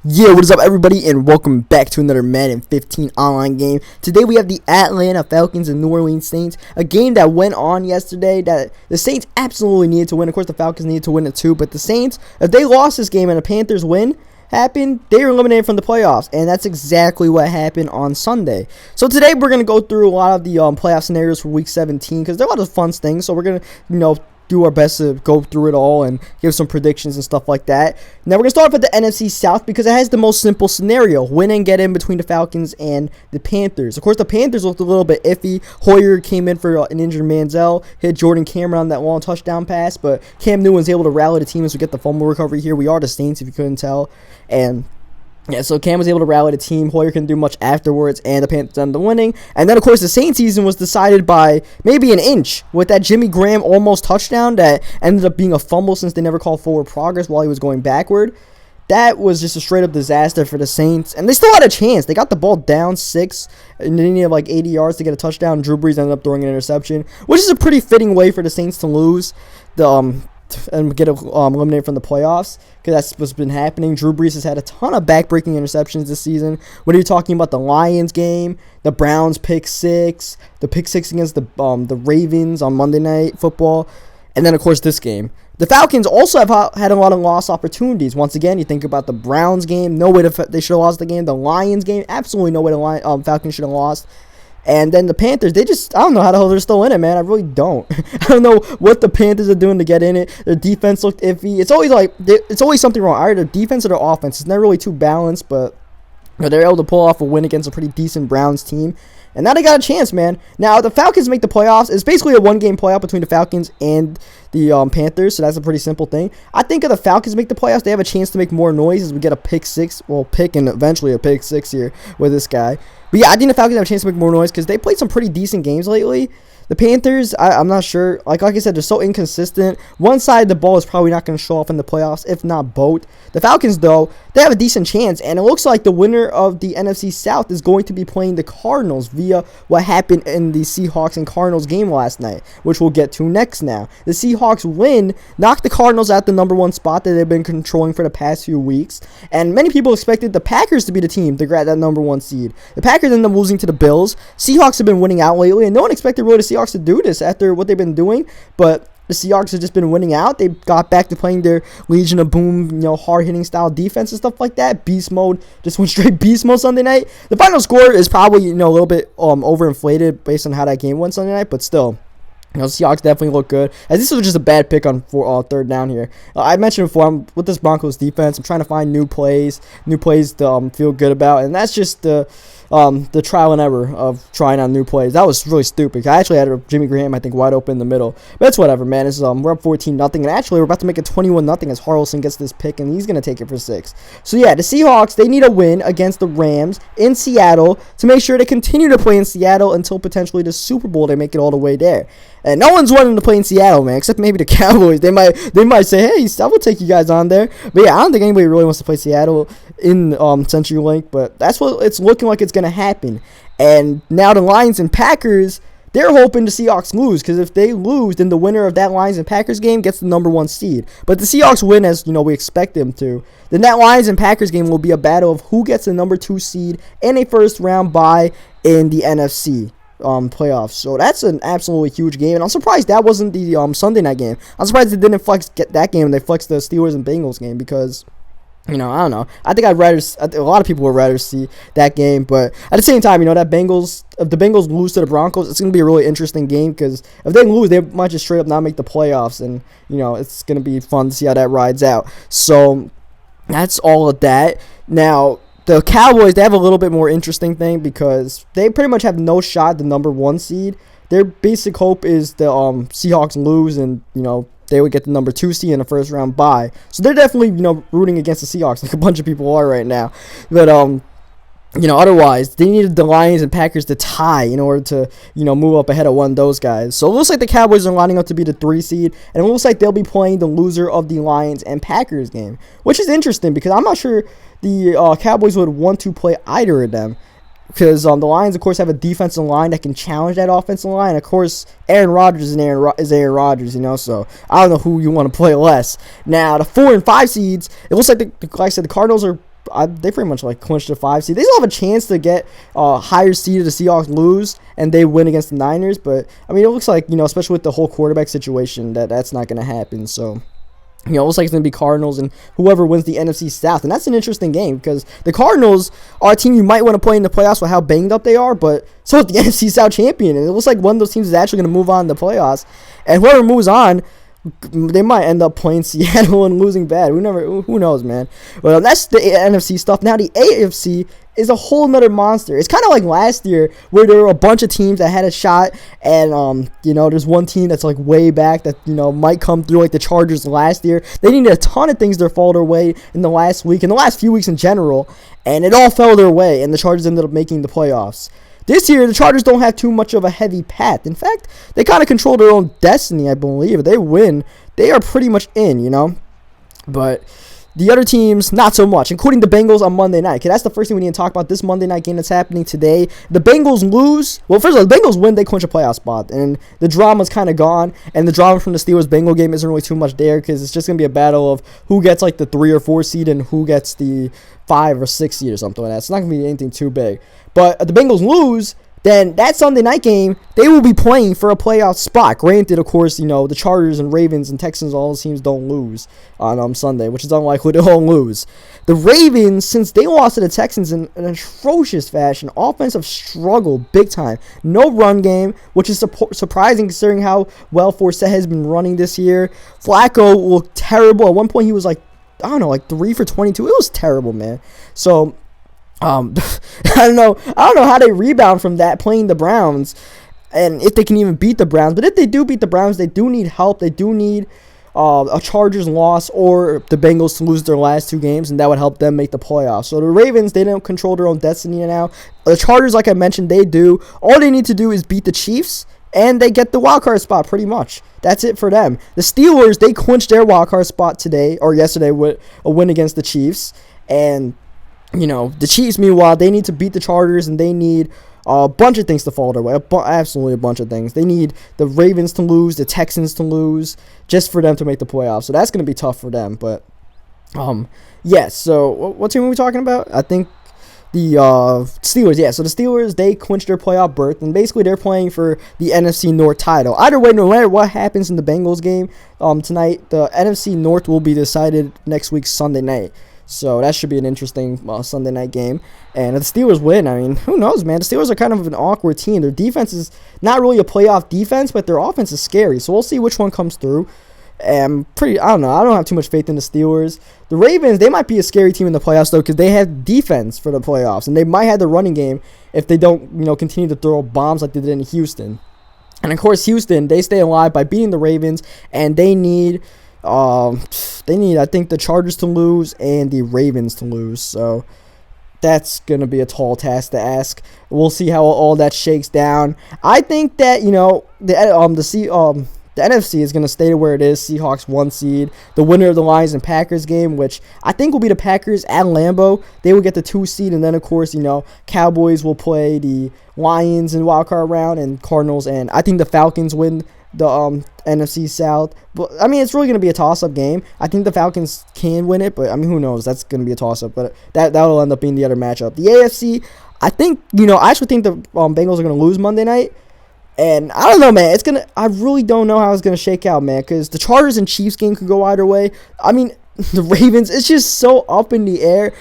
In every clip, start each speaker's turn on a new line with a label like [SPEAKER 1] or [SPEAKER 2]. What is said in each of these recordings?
[SPEAKER 1] Yeah, what is up, everybody, and welcome back to another Madden 15 online game. Today we have the Atlanta Falcons and New Orleans Saints, a game that went on yesterday that the Saints absolutely needed to win. Of course, the Falcons needed to win it too, but the Saints, if they lost this game and the Panthers win happened, they were eliminated from the playoffs, and that's exactly what happened on Sunday. So today we're going to go through a lot of the playoff scenarios for Week 17 because there are a lot of fun things, so we're going to, do our best to go through it all and give some predictions and stuff like that. Now we're going to start off with the NFC South because it has the most simple scenario. Win and get in between the Falcons and the Panthers. Of course, the Panthers looked a little bit iffy. Hoyer came in for an injured Manziel, hit Jordan Cameron on that long touchdown pass, but Cam Newton was able to rally the team as we get the fumble recovery here. We are the Saints, if you couldn't tell. And yeah, so Cam was able to rally the team. Hoyer couldn't do much afterwards, and the Panthers ended up winning. And then, of course, the Saints season was decided by maybe an inch with that Jimmy Graham almost touchdown that ended up being a fumble since they never called forward progress while he was going backward. That was just a straight-up disaster for the Saints, and they still had a chance. They got the ball down 6, and they needed like 80 yards to get a touchdown. Drew Brees ended up throwing an interception, which is a pretty fitting way for the Saints to lose and get eliminated from the playoffs, because that's what's been happening. Drew Brees has had a ton of back-breaking interceptions this season. What are you talking about? The Lions game, the Browns pick 6, the pick 6 against the Ravens on Monday Night Football, and then, of course, this game. The Falcons also have had a lot of lost opportunities. Once again, you think about the Browns game, no way they should have lost the game. The Lions game, absolutely no way the Falcons should have lost. And then the Panthers, I don't know how the hell they're still in it, man. I really don't. I don't know what the Panthers are doing to get in it. Their defense looked iffy. It's always something wrong. Either their defense or their offense. It's never really too balanced, but they're able to pull off a win against a pretty decent Browns team. And now they got a chance, man. Now, the Falcons make the playoffs. It's basically a one-game playoff between the Falcons and the Panthers, so that's a pretty simple thing. I think if the Falcons make the playoffs, they have a chance to make more noise as we get a pick 6. Well, pick and eventually a pick 6 here with this guy. But yeah, I think the Falcons have a chance to make more noise because they played some pretty decent games lately. The Panthers, I'm not sure. Like I said, they're so inconsistent. One side of the ball is probably not going to show off in the playoffs, if not both. The Falcons, though, they have a decent chance, and it looks like the winner of the NFC South is going to be playing the Cardinals via what happened in the Seahawks and Cardinals game last night, which we'll get to next now. The Seahawks win, knocked the Cardinals at the number 1 spot that they've been controlling for the past few weeks, and many people expected the Packers to be the team to grab that number 1 seed. The Packers ended up losing to the Bills. Seahawks have been winning out lately, and no one expected really the Seahawks to do this after what they've been doing, but the Seahawks have just been winning out. They got back to playing their Legion of Boom, hard-hitting style defense and stuff like that. Beast mode, just went straight beast mode Sunday night. The final score is probably, a little bit overinflated based on how that game went Sunday night, but still, Seahawks definitely look good. As this was just a bad pick on third down here. I mentioned before, with this Broncos defense, I'm trying to find new plays to feel good about, and that's just the trial and error of trying on new plays. That was really stupid. I actually had Jimmy Graham, I think, wide open in the middle. But it's whatever, man. We're up 14-0, and actually we're about to make it 21-0 as Harrelson gets this pick, and he's going to take it for 6. So yeah, the Seahawks, they need a win against the Rams in Seattle to make sure they continue to play in Seattle until potentially the Super Bowl. They make it all the way there. And no one's wanting to play in Seattle, man, except maybe the Cowboys. They might say, hey, I will take you guys on there. But yeah, I don't think anybody really wants to play Seattle in CenturyLink, but that's what it's looking like it's going to happen. And now the Lions and Packers, they're hoping the Seahawks lose, because if they lose, then the winner of that Lions and Packers game gets the number 1 seed. But the Seahawks win, as we expect them to, then that Lions and Packers game will be a battle of who gets the number 2 seed and a first round bye in the NFC playoffs. So that's an absolutely huge game, and I'm surprised that wasn't the Sunday night game. I'm surprised they didn't get that game and they flexed the Steelers and Bengals game, because I don't know. I think a lot of people would rather see that game, but at the same time, if the Bengals lose to the Broncos, it's going to be a really interesting game, because if they lose, they might just straight up not make the playoffs, and, it's going to be fun to see how that rides out. So that's all of that. Now, the Cowboys, they have a little bit more interesting thing, because they pretty much have no shot at the number 1 seed. Their basic hope is the Seahawks lose, and, they would get the number 2 seed in the first round bye. So they're definitely, rooting against the Seahawks, like a bunch of people are right now. But, otherwise, they needed the Lions and Packers to tie in order to, move up ahead of one of those guys. So it looks like the Cowboys are lining up to be the 3 seed, and it looks like they'll be playing the loser of the Lions and Packers game, which is interesting, because I'm not sure the Cowboys would want to play either of them. Because the Lions, of course, have a defensive line that can challenge that offensive line. Of course, Aaron Rodgers is Aaron Rodgers, so I don't know who you want to play less. Now, the 4 and 5 seeds, it looks like, like I said, the Cardinals are they pretty much like clinched the 5 seed. They still have a chance to get higher seed if the Seahawks lose and they win against the Niners. But I mean, it looks like, especially with the whole quarterback situation, that's not going to happen. So, it looks like it's going to be Cardinals and whoever wins the NFC South. And that's an interesting game because the Cardinals are a team you might want to play in the playoffs with how banged up they are, but so is the NFC South champion. And it looks like one of those teams is actually going to move on in the playoffs. And whoever moves on, they might end up playing Seattle and losing bad. Who knows, man. Well, that's the NFC stuff. Now the AFC is a whole nother monster. It's kind of like last year where there were a bunch of teams that had a shot, and there's one team that's like way back that might come through, like the Chargers last year. They needed a ton of things to fall their way in the last week, in the last few weeks in general, and it all fell their way, and the Chargers ended up making the playoffs. This year, the Chargers don't have too much of a heavy path. In fact, they kind of control their own destiny, I believe. If they win, they are pretty much in, But the other teams, not so much, including the Bengals on Monday night. Okay, that's the first thing we need to talk about, this Monday night game that's happening today. The Bengals lose. Well, first of all, the Bengals win, they clinch a playoff spot. And the drama's kind of gone. And the drama from the Steelers-Bengal game isn't really too much there because it's just going to be a battle of who gets like the 3 or 4 seed and who gets the 5 or 6 seed or something like that. It's not going to be anything too big. But if the Bengals lose, then that Sunday night game, they will be playing for a playoff spot. Granted, of course, the Chargers and Ravens and Texans, all those teams don't lose on Sunday, which is unlikely to all lose. The Ravens, since they lost to the Texans in an atrocious fashion, offensive struggle big time. No run game, which is surprising considering how well Forsett has been running this year. Flacco looked terrible. At one point, he was like 3 for 22. It was terrible, man. So I don't know how they rebound from that playing the Browns, and if they can even beat the Browns. But if they do beat the Browns, they do need help. They do need a Chargers loss or the Bengals to lose their last 2 games, and that would help them make the playoffs. So the Ravens, they don't control their own destiny now. The Chargers, like I mentioned, they do. All they need to do is beat the Chiefs, and they get the wildcard spot pretty much. That's it for them. The Steelers, they clinched their wildcard spot today or yesterday with a win against the Chiefs, and the Chiefs, meanwhile, they need to beat the Chargers, and they need a bunch of things to fall their way. Absolutely a bunch of things. They need the Ravens to lose, the Texans to lose, just for them to make the playoffs. So that's going to be tough for them. But, yes. So what team are we talking about? I think the Steelers. Yeah, so the Steelers, they clinched their playoff berth, and basically they're playing for the NFC North title. Either way, no matter what happens in the Bengals game tonight, the NFC North will be decided next week, Sunday night. So that should be an interesting Sunday night game. And if the Steelers win, I mean, who knows, man? The Steelers are kind of an awkward team. Their defense is not really a playoff defense, but their offense is scary. So we'll see which one comes through. I don't know. I don't have too much faith in the Steelers. The Ravens, they might be a scary team in the playoffs, though, because they have defense for the playoffs. And they might have the running game if they don't, continue to throw bombs like they did in Houston. And, of course, Houston, they stay alive by beating the Ravens, and they need I think, the Chargers to lose and the Ravens to lose. So that's going to be a tall task to ask. We'll see how all that shakes down. I think that, the NFC is going to stay where it is. Seahawks 1 seed. The winner of the Lions and Packers game, which I think will be the Packers at Lambeau, they will get the 2 seed. And then, of course, Cowboys will play the Lions in wildcard round and Cardinals. And I think the Falcons win the NFC South. But, I mean, it's really going to be a toss-up game. I think the Falcons can win it, but, I mean, who knows? That's going to be a toss-up. But that'll end up being the other matchup. The AFC, I think, I actually think the Bengals are going to lose Monday night. And I don't know, man. I really don't know how it's gonna shake out, man. Because the Chargers and Chiefs game could go either way. I mean, the Ravens, it's just so up in the air.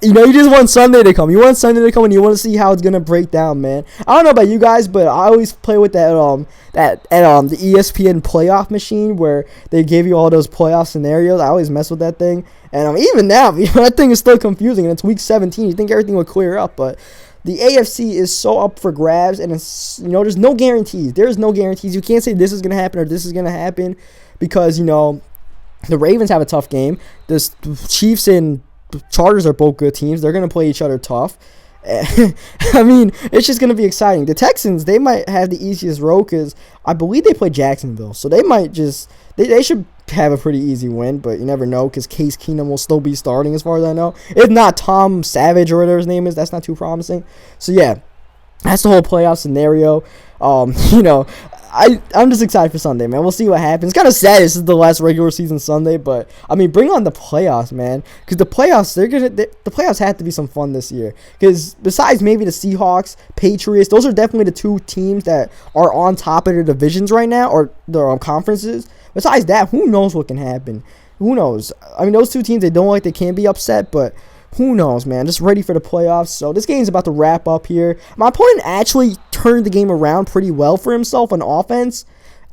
[SPEAKER 1] You just want Sunday to come. You want Sunday to come, and you want to see how it's gonna break down, man. I don't know about you guys, but I always play with that the ESPN playoff machine where they give you all those playoff scenarios. I always mess with that thing, and even now, that thing is still confusing. And it's week 17. You think everything would clear up, but the AFC is so up for grabs, and it's, there's no guarantees. There's no guarantees. You can't say this is going to happen or this is going to happen because, the Ravens have a tough game. The Chiefs and Chargers are both good teams. They're going to play each other tough. I mean, it's just going to be exciting. The Texans, they might have the easiest road because I believe they play Jacksonville. So they might just, they should have a pretty easy win, but you never know because Case Keenum will still be starting as far as I know. If not Tom Savage or whatever his name is, that's not too promising. So yeah, that's the whole playoff scenario. I'm just excited for Sunday, man. We'll see what happens. Kind of sad this is the last regular season Sunday, but I mean, bring on the playoffs, man. Because the playoffs, the playoffs have to be some fun this year. Because besides maybe the Seahawks, Patriots, those are definitely the two teams that are on top of their divisions right now, or their conferences. Besides that, who knows what can happen? Who knows? I mean, those two teams, they can be upset, but who knows, man? Just ready for the playoffs. So this game's about to wrap up here. My opponent actually turned the game around pretty well for himself on offense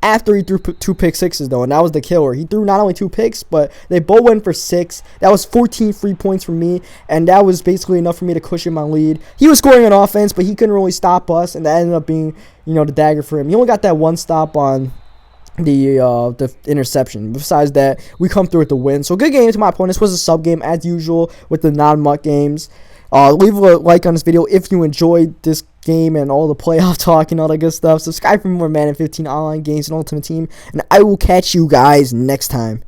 [SPEAKER 1] after he threw 2 pick sixes, though, and that was the killer. He threw not only 2 picks, but they both went for 6. That was 14 free points for me, and that was basically enough for me to cushion my lead. He was scoring on offense, but he couldn't really stop us, and that ended up being, the dagger for him. He only got that 1 stop on the interception. Besides that, we come through with the win. So good game to my opponent. This was a sub game as usual with the non-muck games. Leave a like on this video if you enjoyed this game and all the playoff talk and all that good stuff. Subscribe for more Madden 15 online games and Ultimate Team, and I will catch you guys next time.